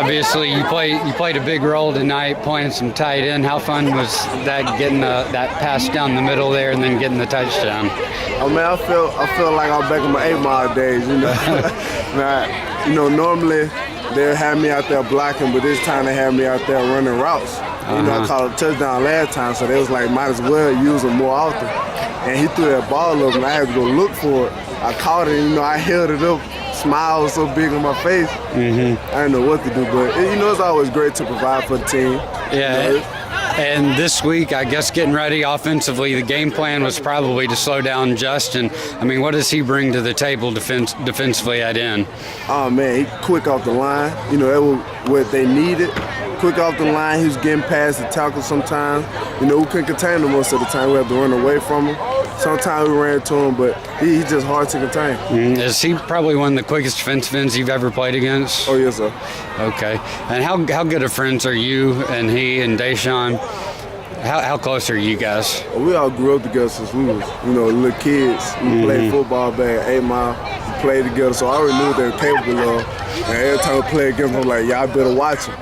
Obviously, you played a big role tonight, playing some tight end. How fun was that, getting that pass down the middle there and then getting the touchdown? Oh man, I feel like I'm back in my 8 Mile days. Now, normally they'll have me out there blocking, but this time they have me out there running routes. I caught a touchdown last time, so they was like, might as well use him more often. And he threw that ball up, and I had to go look for it. I caught it, and I held it up. Smile was so big on my face. I didn't know what to do, but it's always great to provide for the team. Yeah. And this week, I guess getting ready offensively, the game plan was probably to slow down Justin. I mean, what does he bring to the table defensively at end? Oh man, he quick off the line. That was what they needed. Quick off the line, he was getting past the tackle sometimes. We couldn't contain him most of the time. We had to run away from him. Sometimes we ran to him, but he's just hard to contain. Is he probably one of the quickest defensive ends you've ever played against? Oh, yes, sir. Okay. And how good of friends are you and he and Deshaun? How close are you guys? We all grew up together since we was, little kids. We played football back at 8 Mile. We played together, so I already knew what they were capable of. And every time we played against them, I'm like, y'all better watch them.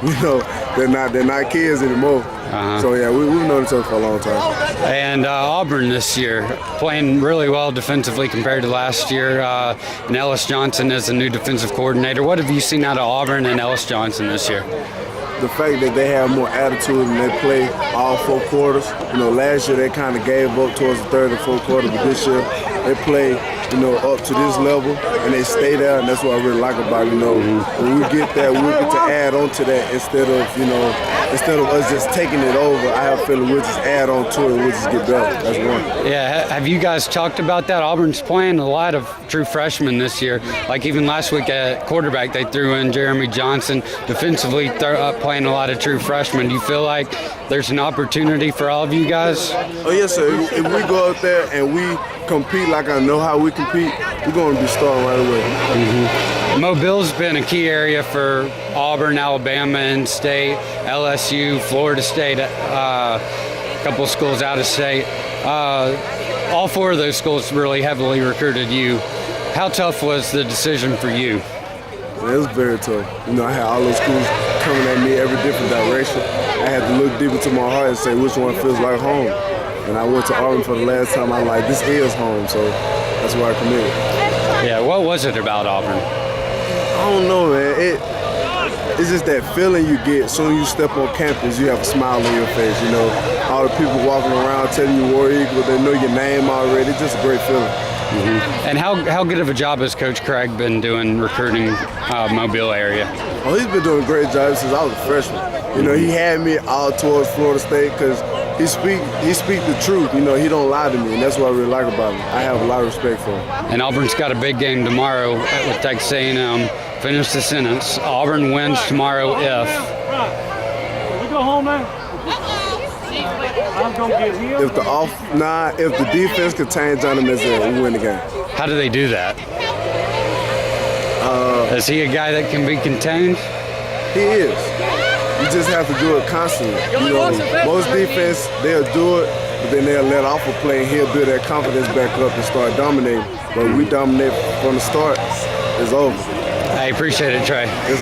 They're not kids anymore. So yeah, we've known each other for a long time. And Auburn this year playing really well defensively compared to last year. And Ellis Johnson is a new defensive coordinator. What have you seen out of Auburn and Ellis Johnson this year? The fact that they have more attitude and they play all 4 quarters. Last year they kind of gave up towards the third and fourth quarter, but this year they play, up to this level and they stay there, and that's what I really like about it. When we get there, we get to add on to that instead of us just taking it over. I have a feeling we'll just add on to it and we'll just get better. That's one. Yeah, have you guys talked about that? Auburn's playing a lot of true freshmen this year. Like even last week at quarterback, they threw in Jeremy Johnson. Defensively, playing a lot of true freshmen. Do you feel like there's an opportunity for all of you guys? Oh, yes, sir. If we go out there and we compete like I know how we compete, we're going to be starting right away. Mobile's been a key area for Auburn, Alabama, in-state, LSU, Florida State, a couple of schools out of state. All 4 of those schools really heavily recruited you. How tough was the decision for you? It was very tough. I had all those schools coming at me every different direction. I had to look deep into my heart and say which one feels like home. And I went to Auburn for the last time. I'm like, this is home, so that's why I committed. Yeah, what was it about Auburn? I don't know, man. It's just that feeling you get as soon as you step on campus. You have a smile on your face. All the people walking around telling you War Eagle, they know your name already. It's just a great feeling. And how good of a job has Coach Craig been doing recruiting Mobile area? Oh, he's been doing a great job since I was a freshman. He had me all towards Florida State because he speak the truth. He don't lie to me, and that's what I really like about him. I have a lot of respect for him. And Auburn's got a big game tomorrow with Texas A&M. Finish the sentence. Auburn wins tomorrow if. We go home now. I'm gonna get him. If the defense contains Johnny Manziel, we win the game. How do they do that? Is he a guy that can be contained? He is. You just have to do it constantly. Most defense, they'll do it, but then they'll let off a play and he'll build that confidence back up and start dominating. But we dominate from the start, it's over. I appreciate it, Trey.